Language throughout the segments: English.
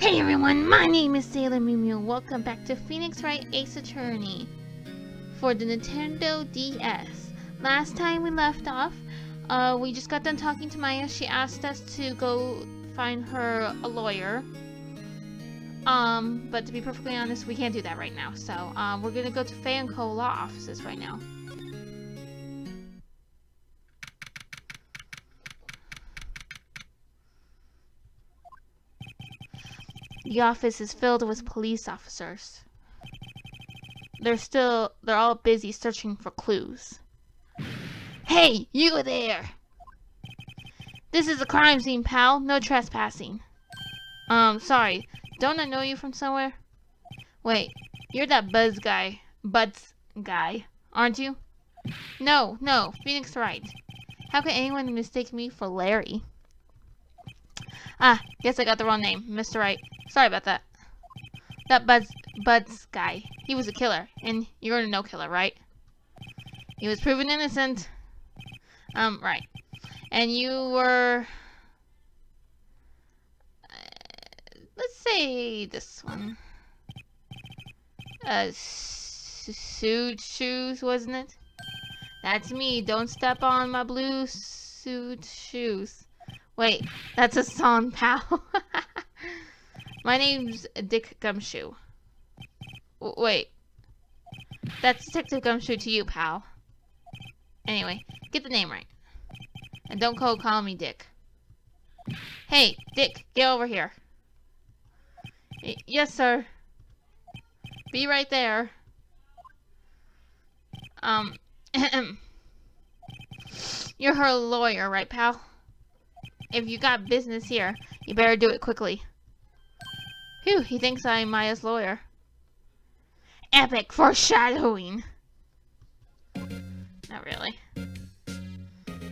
Hey everyone, my name is Sailor Mew. Welcome back to Phoenix Wright Ace Attorney for the Nintendo DS. Last time we left off, we just got done talking to Maya. She asked us to go find her a lawyer. But to be perfectly honest, we can't do that right now. So, we're gonna go to Faye & Co. law offices right now. The office is filled with police officers. They're all busy searching for clues. Hey, you there! This is a crime scene, pal. No trespassing. Sorry. Don't I know you from somewhere? Wait, you're that Butts guy, aren't you? No, Phoenix Wright. How can anyone mistake me for Larry? Ah, guess I got the wrong name, Mr. Wright. Sorry about that. That Butts guy, he was a killer, and you're a no-killer, right? He was proven innocent. Right. And you were... let's say this one. Suit shoes, wasn't it? That's me. Don't step on my blue suit shoes. Wait, that's a song, pal. My name's Dick Gumshoe. Wait. That's Detective Gumshoe to you, pal. Anyway, get the name right. And don't call me Dick. Hey, Dick, get over here. Yes, sir. Be right there. You're her lawyer, right, pal? If you got business here, you better do it quickly. Phew, he thinks I'm Maya's lawyer. Epic foreshadowing! Not really.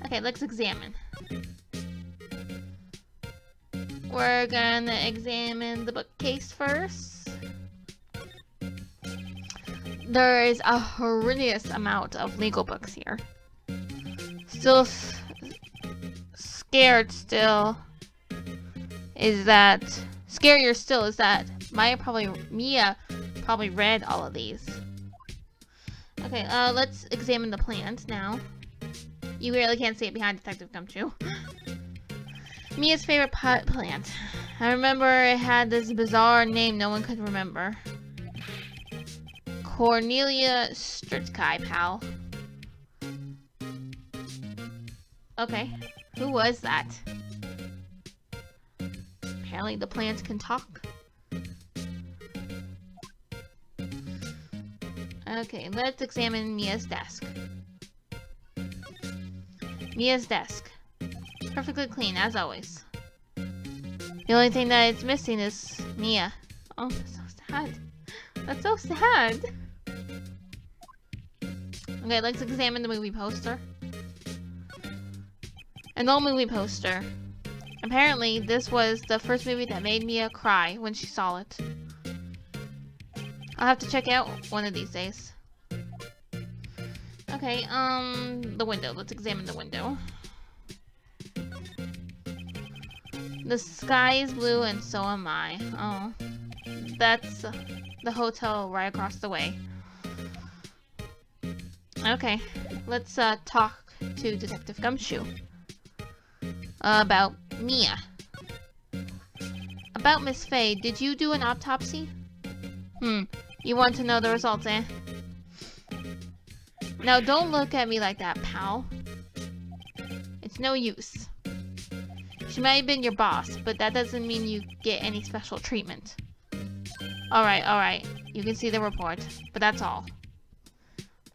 Okay, let's examine. We're gonna examine the bookcase first. There is a horrendous amount of legal books here. Scarier still is that Mia probably read all of these. Okay, let's examine the plant now. You really can't see it behind Detective Gumshoe. Mia's favorite pot plant. I remember it had this bizarre name no one could remember. Cornelia Stritzkai, pal. Okay, who was that? Apparently the plants can talk. Okay, let's examine Mia's desk. Mia's desk. Perfectly clean, as always. The only thing that it's missing is Mia. Oh, that's so sad. That's so sad. Okay, let's examine the movie poster. An old movie poster. Apparently, this was the first movie that made Mia cry when she saw it. I'll have to check it out one of these days. Okay, the window. Let's examine the window. The sky is blue and so am I. Oh. That's the hotel right across the way. Okay, let's talk to Detective Gumshoe. About Mia. About Miss Faye, did you do an autopsy? You want to know the results, eh? Now don't look at me like that, pal. It's no use. She might have been your boss, but that doesn't mean you get any special treatment. Alright. You can see the report, but that's all.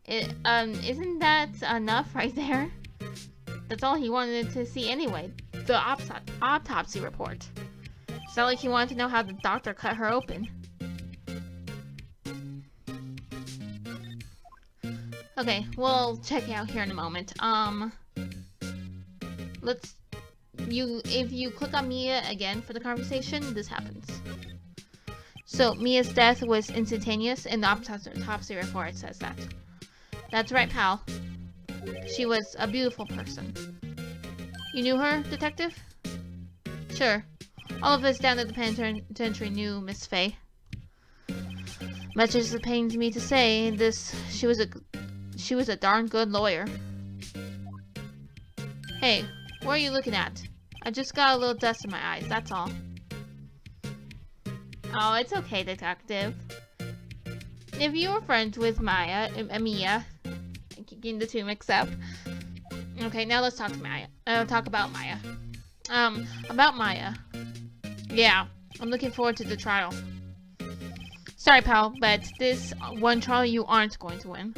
Isn't that enough right there? That's all he wanted to see anyway. The autopsy report. It's not like he wanted to know how the doctor cut her open. Okay, we'll check it out here in a moment. If you click on Mia again for the conversation, this happens. So, Mia's death was instantaneous, and the autopsy report says that. That's right, pal. She was a beautiful person. You knew her, Detective? Sure. All of us down at the penitentiary knew Miss Fay. Much as it pains me to say this, she was a darn good lawyer. Hey, what are you looking at? I just got a little dust in my eyes, that's all. Oh, it's okay, detective. If you were friends with Mia, I'm getting the two mixed up. Okay, now let's talk to Maya. Talk about Maya. About Maya. Yeah, I'm looking forward to the trial. Sorry, pal, but this one trial you aren't going to win.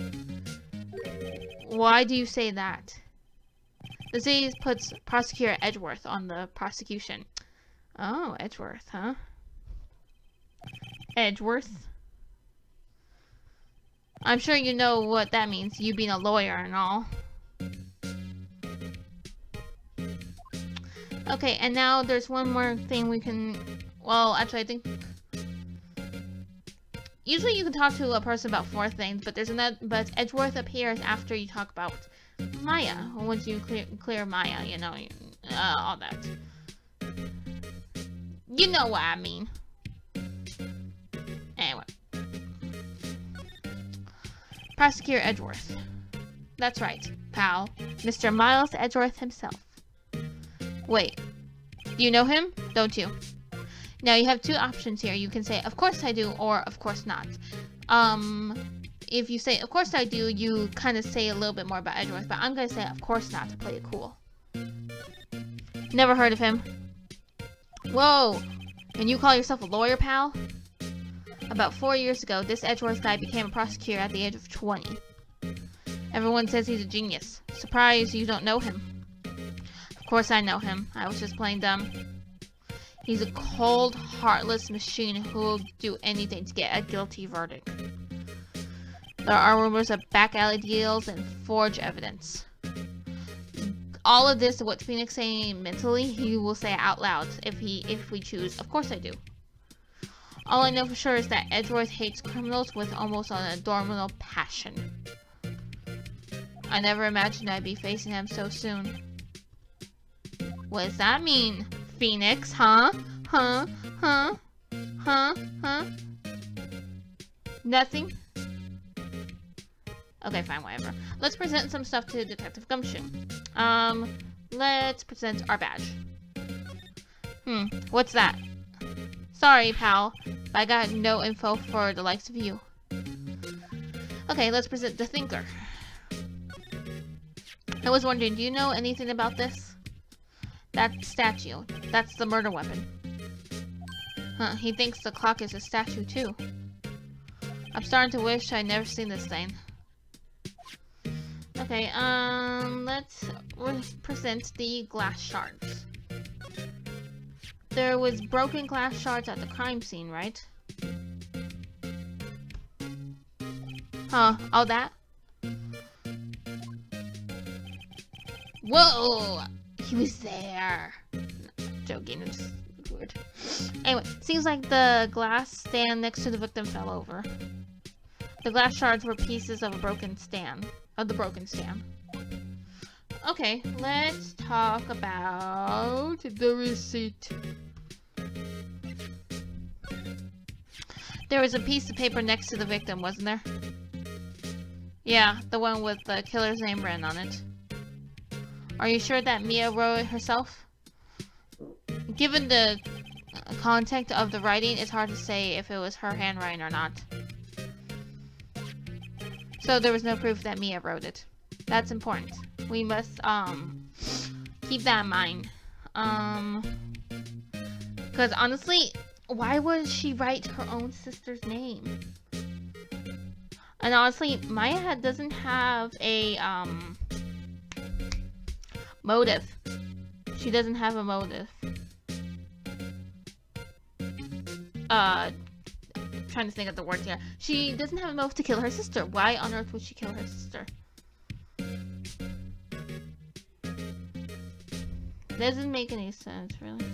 Why do you say that? The city puts Prosecutor Edgeworth on the prosecution. Oh, Edgeworth, huh? Edgeworth? I'm sure you know what that means, you being a lawyer and all. Okay, and now there's one more thing we can... Well, actually, I think... Usually you can talk to a person about 4 things, but there's another... But Edgeworth appears after you talk about Maya. Once you clear Maya, you know, all that. You know what I mean. Anyway. Prosecutor Edgeworth. That's right, pal. Mr. Miles Edgeworth himself. Wait, do you know him? Don't you? Now you have 2 options here. You can say, of course I do, or of course not. If you say, of course I do, you kind of say a little bit more about Edgeworth, but I'm going to say, of course not, to play it cool. Never heard of him. Whoa, and you call yourself a lawyer, pal? About 4 years ago, this Edgeworth guy became a prosecutor at the age of 20. Everyone says he's a genius. Surprised you don't know him. Of course I know him. I was just playing dumb. He's a cold, heartless machine who will do anything to get a guilty verdict. There are rumors of back alley deals and forged evidence. All of this, what Phoenix saying mentally, he will say out loud if we choose. Of course I do. All I know for sure is that Edgeworth hates criminals with almost an abdominal passion. I never imagined I'd be facing him so soon. What does that mean, Phoenix? Huh? Huh? Huh? Huh? Huh? Nothing? Okay, fine, whatever. Let's present some stuff to Detective Gumshoe. Let's present our badge. What's that? Sorry, pal, but I got no info for the likes of you. Okay, let's present the Thinker. I was wondering, do you know anything about this? That statue. That's the murder weapon. Huh, he thinks the clock is a statue too. I'm starting to wish I'd never seen this thing. Okay, let's present the glass shards. There was broken glass shards at the crime scene, right? Huh, all that? Whoa! He was there. No, joking, it's weird. Anyway, seems like the glass stand next to the victim fell over. The glass shards were pieces of a broken stand. Of the broken stand. Okay, let's talk about the receipt. There was a piece of paper next to the victim, wasn't there? Yeah, the one with the killer's name written on it. Are you sure that Mia wrote it herself? Given the context of the writing, it's hard to say if it was her handwriting or not. So there was no proof that Mia wrote it. That's important. We must, keep that in mind. Because honestly, why would she write her own sister's name? And honestly, Maya doesn't have a, motive. She doesn't have a motive. Trying to think of the words here. She doesn't have a motive to kill her sister. Why on earth would she kill her sister? Doesn't make any sense, really.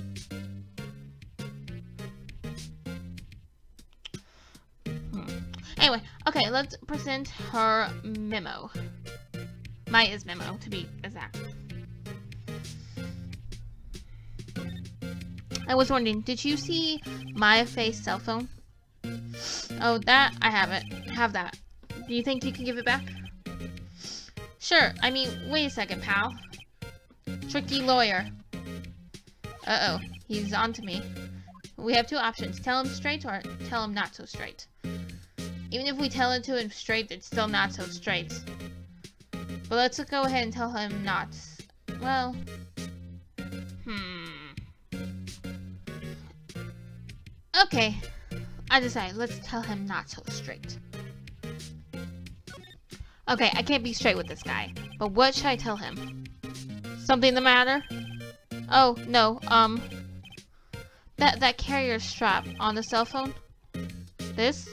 Anyway, okay, let's present her memo. Maya's memo, to be exact. I was wondering, did you see Maya Faye's cell phone? Oh, that I have that. Do you think you can give it back? Sure. I mean, wait a second, pal. Tricky lawyer. Uh-oh. He's on to me. We have two options. Tell him straight or tell him not so straight. Even if we tell it to him straight, it's still not so straight. But let's go ahead and tell him not. Well... Okay. I decided. Let's tell him not so straight. Okay, I can't be straight with this guy. But what should I tell him? Something the matter? Oh, no, That carrier strap on the cell phone? This?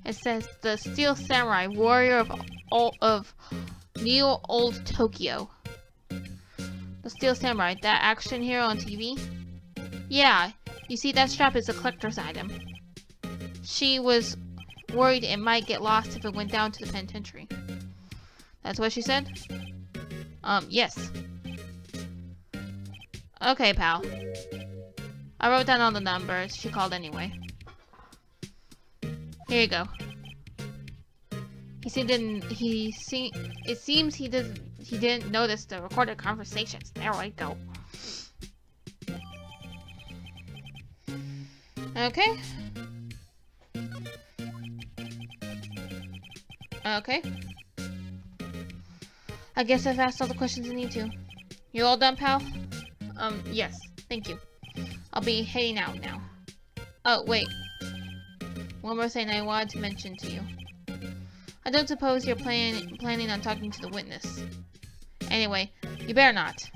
It says the Steel Samurai, warrior of Neo Old Tokyo. The Steel Samurai, that action hero on TV? Yeah, you see that strap is a collector's item. She was worried it might get lost if it went down to the penitentiary. That's what she said? Yes. Okay, pal. I wrote down all the numbers. She called anyway. Here you go. It seems he didn't notice the recorded conversations. There we go. Okay. Okay. I guess I've asked all the questions I need to. You all done, pal? Yes. Thank you. I'll be heading out now. Oh, wait. One more thing I wanted to mention to you. I don't suppose you're planning on talking to the witness. Anyway, you better not.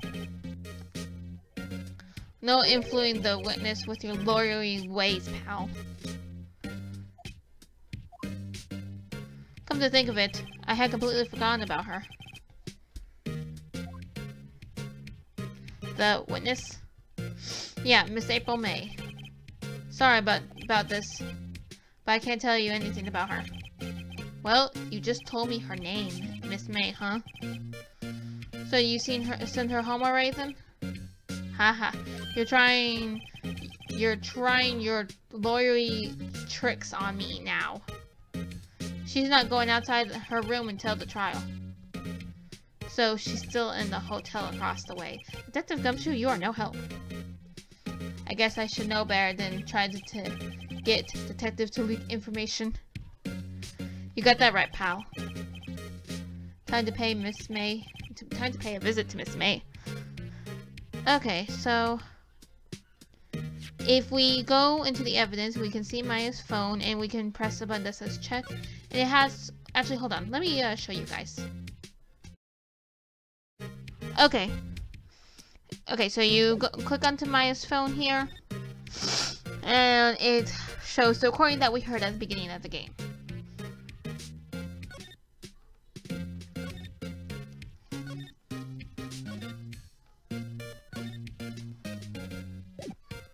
No influencing the witness with your lawyerly ways, pal. Come to think of it, I had completely forgotten about her. The witness? Yeah, Miss April May. Sorry about this, but I can't tell you anything about her. Well, you just told me her name, Miss May, huh? So you sent her home already then? Haha, you're trying your lawyerly tricks on me now. She's not going outside her room until the trial. So she's still in the hotel across the way. Detective Gumshoe, you are no help. I guess I should know better than try to get detectives to leak information. You got that right, pal. Time to pay a visit to Miss May. Okay, so if we go into the evidence, we can see Maya's phone and we can press the button that says check. And it has, actually, hold on, let me show you guys. Okay. Okay, so you click onto Maya's phone here, and it shows the recording that we heard at the beginning of the game.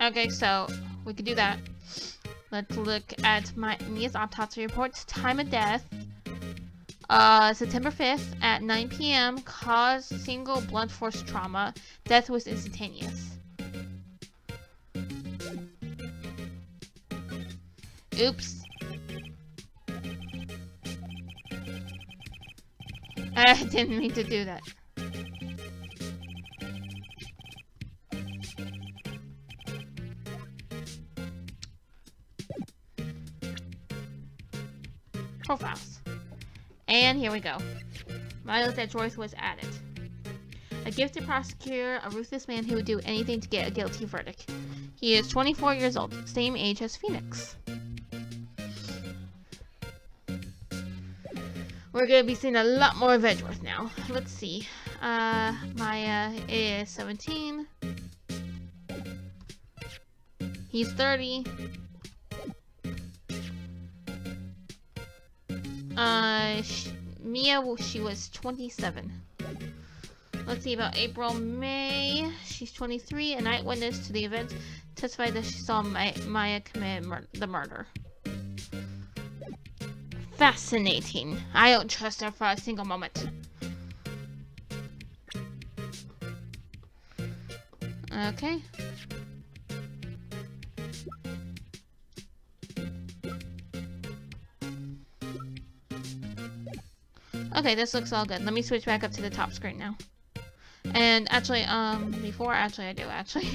Okay, so we could do that. Let's look at Mia's autopsy report. Time of death. September 5th at 9 p.m. Cause single blunt force trauma. Death was instantaneous. Oops. I didn't mean to do that. Profiles. And here we go. Miles that Joyce was added. A gifted prosecutor, a ruthless man who would do anything to get a guilty verdict. He is 24 years old, same age as Phoenix. We're gonna be seeing a lot more of Edgeworth now. Let's see. Maya is 17. He's 30. Mia, she was 27. Let's see about April May. She's 23. An eyewitness to the event testified that she saw Maya commit the murder. Fascinating. I don't trust her for a single moment. Okay. Okay, this looks all good. Let me switch back up to the top screen now. And actually, before I do, actually.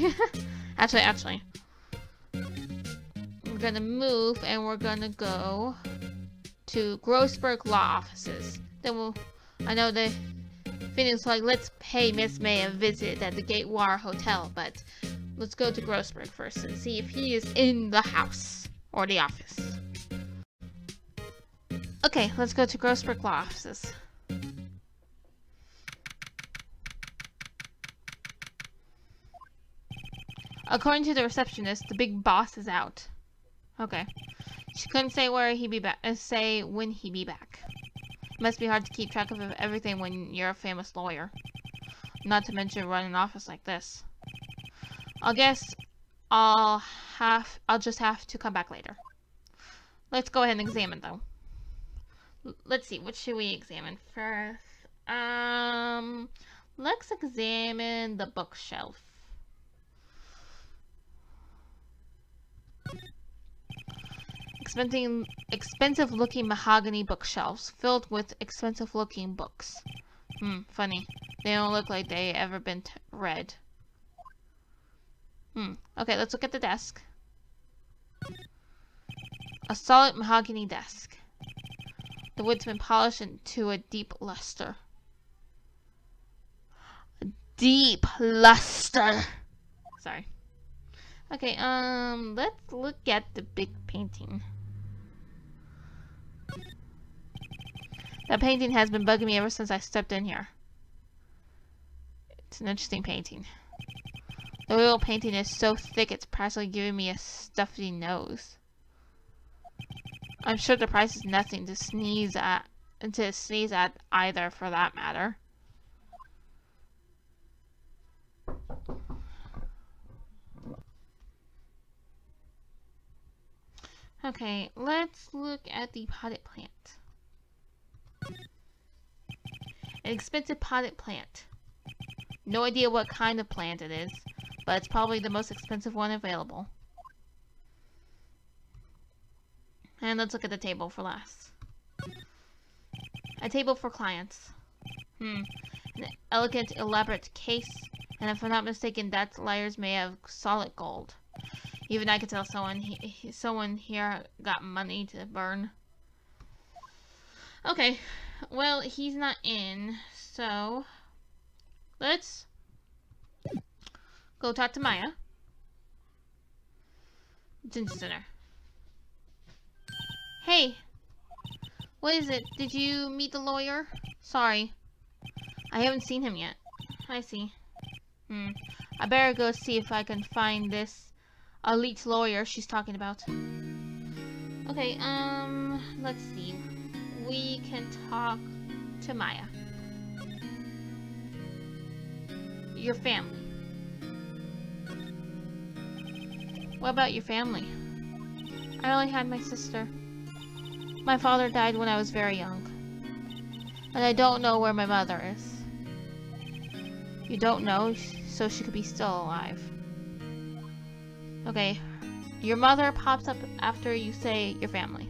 We're gonna move and we're gonna go to Grossberg Law Offices. Then I know the Phoenix like, let's pay Miss May a visit at the Gatewar Hotel, but let's go to Grossberg first and see if he is in the house or the office. Okay, let's go to Grossberg Law Offices. According to the receptionist, the big boss is out. Okay. She couldn't say where he'd be back. Say when he'd be back. It must be hard to keep track of everything when you're a famous lawyer. Not to mention run an office like this. I guess I'll just have to come back later. Let's go ahead and examine though. Let's see, what should we examine first? Let's examine the bookshelf. Expensive looking mahogany bookshelves filled with expensive looking books. Funny. They don't look like they ever been read. Okay, let's look at the desk. A solid mahogany desk. The wood's been polished into a deep luster. A deep luster! Sorry. Okay, let's look at the big painting. That painting has been bugging me ever since I stepped in here. It's an interesting painting. The oil painting is so thick it's practically giving me a stuffy nose. I'm sure the price is nothing to sneeze at either, for that matter. Okay, let's look at the potted plant. An expensive potted plant. No idea what kind of plant it is, but it's probably the most expensive one available. And let's look at the table for last. A table for clients. An elegant, elaborate case, and if I'm not mistaken, that's layers made of solid gold. Even I could tell someone here got money to burn. Okay, well, he's not in, so let's go talk to Maya. Ginger Center. Hey, what is it? Did you meet the lawyer? Sorry, I haven't seen him yet. I see. I better go see if I can find this elite lawyer she's talking about. Okay, let's see. We can talk to Maya. Your family. What about your family? I only had my sister. My father died when I was very young. And I don't know where my mother is. You don't know, so she could be still alive. Okay, your mother pops up after you say your family.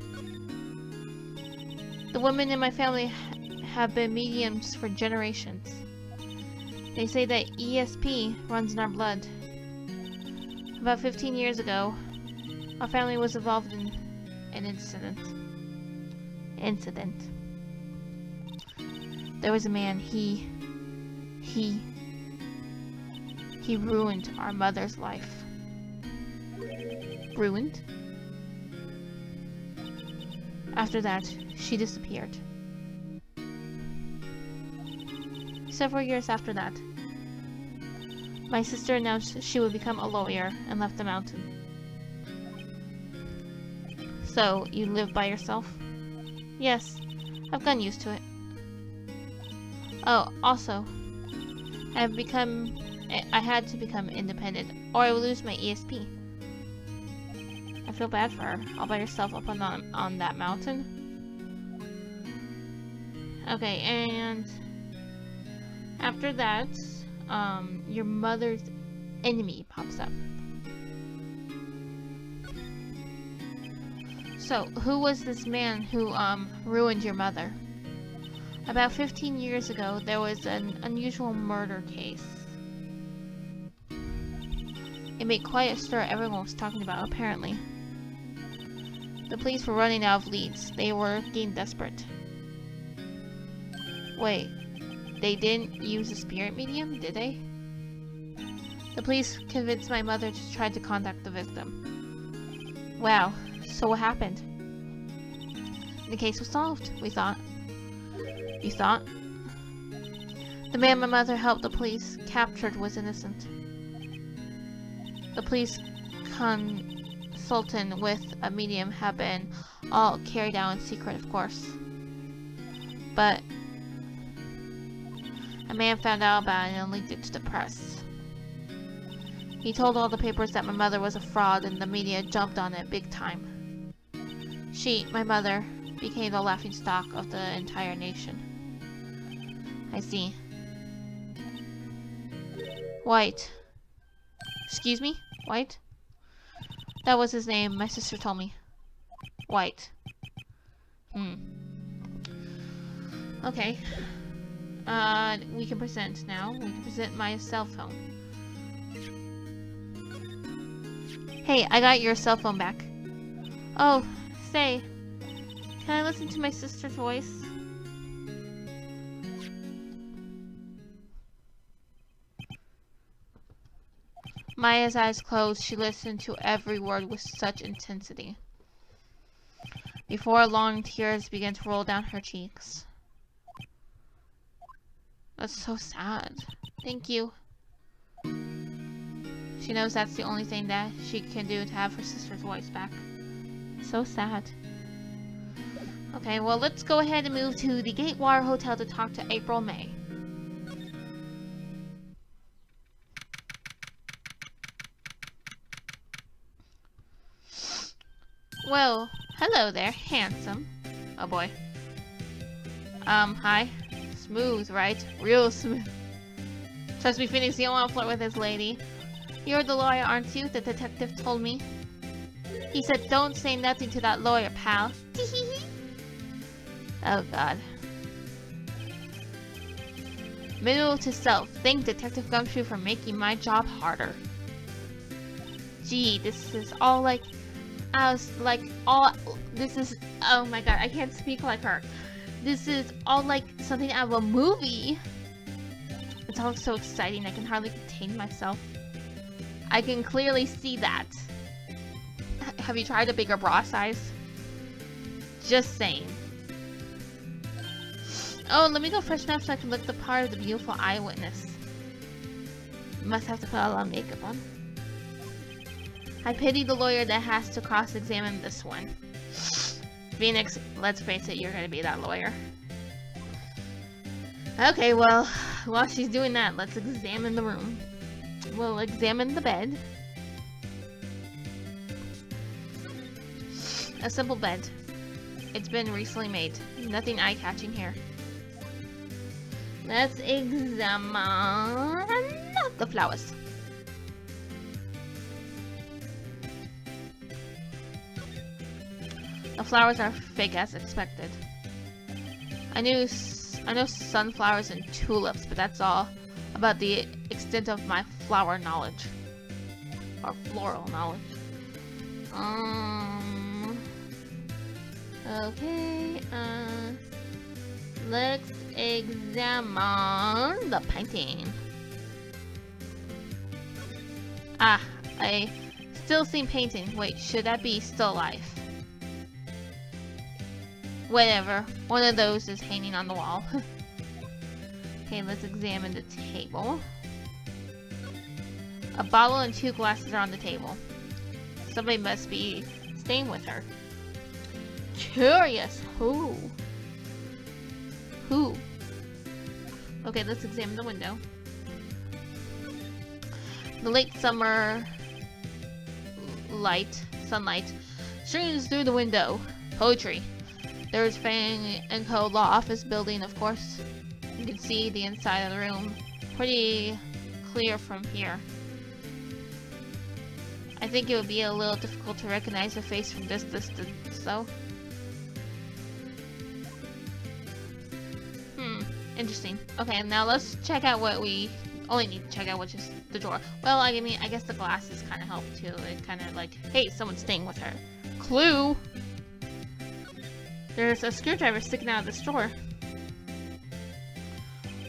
The women in my family have been mediums for generations. They say that ESP runs in our blood. About 15 years ago, our family was involved in an incident. There was a man, he ruined our mother's life. Ruined? After that, she disappeared. Several years after that, my sister announced she would become a lawyer and left the mountain. So, you live by yourself? Yes, I've gotten used to it. Oh, also, I had to become independent, or I would lose my ESP. I feel bad for her, all by herself up on that mountain. Okay, and after that, your mother's enemy pops up. So, who was this man who, ruined your mother? About 15 years ago, there was an unusual murder case. It made quite a stir everyone was talking about, apparently. The police were running out of leads. They were getting desperate. Wait, they didn't use a spirit medium, did they? The police convinced my mother to try to contact the victim. Wow, so what happened? The case was solved, we thought. You thought? The man my mother helped the police captured was innocent. The police consultant with a medium have been all carried out in secret, of course. But a man found out about it and leaked it to the press. He told all the papers that my mother was a fraud and the media jumped on it big time. She, my mother, became the laughingstock of the entire nation. I see. White. Excuse me? White? That was his name, my sister told me. White. Okay. We can present now. We can present my cell phone. Hey, I got your cell phone back. Oh, say, can I listen to my sister's voice? Maya's eyes closed. She listened to every word with such intensity. Before long, tears began to roll down her cheeks. That's so sad. Thank you. She knows that's the only thing that she can do to have her sister's voice back. So sad. Okay, well, let's go ahead and move to the Gatewater Hotel to talk to April May. Well, hello there, handsome. Oh boy. Hi. Smooth, right? Real smooth. Trust me, Phoenix, you don't want to flirt with this lady. You're the lawyer, aren't you? The detective told me. He said, don't say nothing to that lawyer, pal. Oh, God. Middle to self. Thank Detective Gumshoe for making my job harder. Gee, this is all like... This is... Oh my God, I can't speak like her. This is all like something out of a movie. It's all so exciting, I can hardly contain myself. I can clearly see that. Have you tried a bigger bra size? Just saying. Oh, let me go freshen up so I can look the part of the beautiful eyewitness. Must have to put a lot of makeup on. I pity the lawyer that has to cross-examine this one. Phoenix, let's face it, you're gonna be that lawyer. Okay, well, while she's doing that, let's examine the room. We'll examine the bed. A simple bed. It's been recently made. Nothing eye-catching here. Let's examine the flowers. The flowers are fake as expected. I know sunflowers and tulips, but that's all about the extent of my flower knowledge. Or floral knowledge. Okay, let's examine the painting. Ah, I still seen painting. Wait, should that be still life? Whatever, one of those is hanging on the wall. Okay, let's examine the table. A bottle and 2 glasses are on the table. Somebody must be staying with her. Curious, who? Who? Okay, let's examine the window. The late summer sunlight streams through the window. Poetry. There's Fang & Co. Law Office building, of course. You can see the inside of the room pretty clear from here. I think it would be a little difficult to recognize a face from this distance, though. Interesting. Okay, now let's check out what we only need to check out, which is the drawer. Well, I mean, I guess the glasses kind of help too. It kind of like, hey, someone's staying with her. Clue! There's a screwdriver sticking out of this drawer.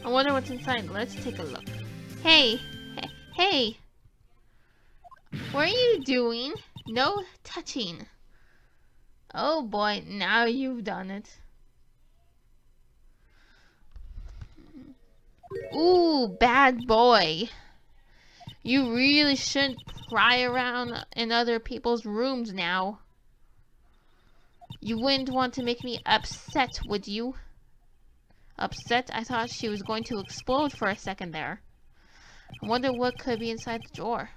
I wonder what's inside. Let's take a look. Hey! Hey! What are you doing? No touching. Oh boy, now you've done it. Ooh, bad boy. You really shouldn't pry around in other people's rooms now. You wouldn't want to make me upset, would you? Upset? I thought she was going to explode for a second there. I wonder what could be inside the drawer.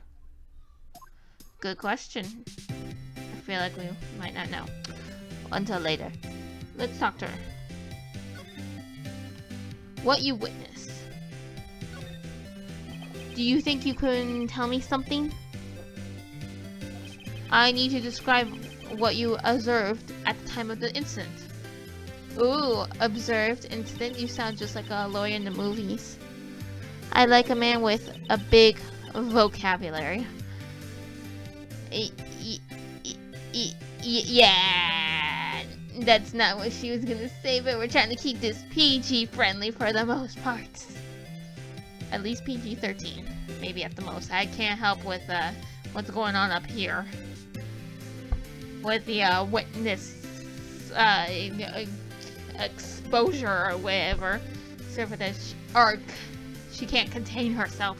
Good question. I feel like we might not know. Until later. Let's talk to her. What you witnessed. Do you think you can tell me something? I need to describe what you observed at the time of the incident. Ooh, observed incident? You sound just like a lawyer in the movies. I like a man with a big vocabulary. Yeah, that's not what she was gonna say, but we're trying to keep this PG friendly for the most part. At least PG-13, maybe at the most. I can't help with what's going on up here with the witness exposure or whatever. Except for that, she can't contain herself,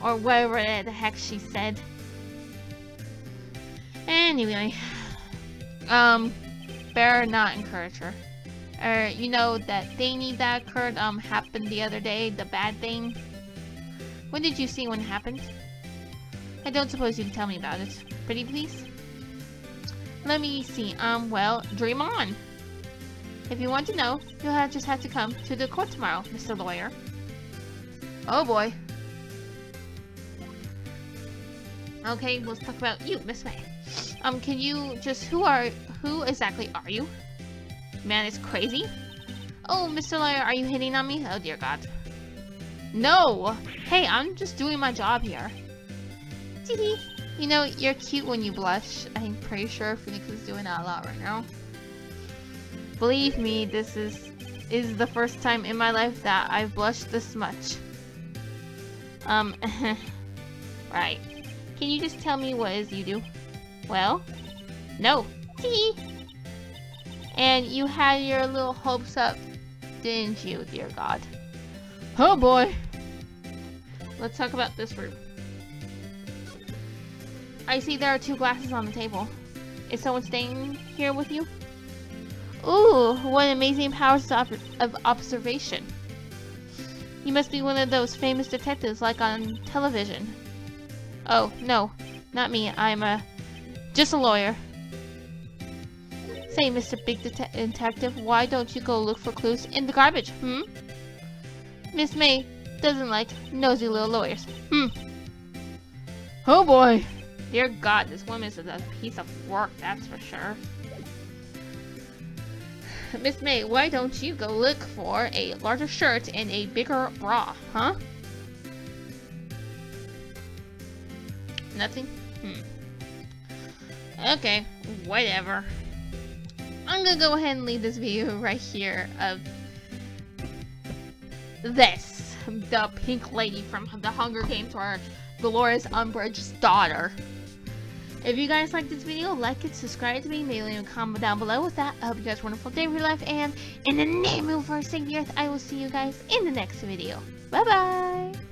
or whatever the heck she said. Anyway, better not encourage her. You know that thingy that occurred, happened the other day, the bad thing? When did you see when it happened? I don't suppose you can tell me about it. Pretty please? Let me see, well, dream on. If you want to know, you'll just have to come to the court tomorrow, Mr. Lawyer. Oh boy. Okay, let's talk about you, Miss May. Can you just, who exactly are you? Man, it's crazy. Oh, Mr. Lawyer, are you hitting on me? Oh, dear God. No! Hey, I'm just doing my job here. Tee-hee. You know, you're cute when you blush. I'm pretty sure Phoenix is doing that a lot right now. Believe me, this is the first time in my life that I've blushed this much. Right. Can you just tell me what it is you do? Well? No. Tee-hee. And you had your little hopes up, didn't you, dear God? Oh boy! Let's talk about this room. I see there are 2 glasses on the table. Is someone staying here with you? Ooh, what amazing powers of observation. You must be one of those famous detectives like on television. Oh, no, not me. I'm just a lawyer. Say, Mr. Big Detective, why don't you go look for clues in the garbage, Miss May doesn't like nosy little lawyers, Oh boy! Dear God, this woman is a piece of work, that's for sure. Miss May, why don't you go look for a larger shirt and a bigger bra, huh? Nothing? Okay, whatever. I'm gonna go ahead and leave this video right here of this. The pink lady from the Hunger Games, or Dolores Umbridge's daughter. If you guys like this video, like it, subscribe to me, maybe leave a comment down below with that. I hope you guys have a wonderful day of your life, and in the name of our Savior, I will see you guys in the next video. Bye bye!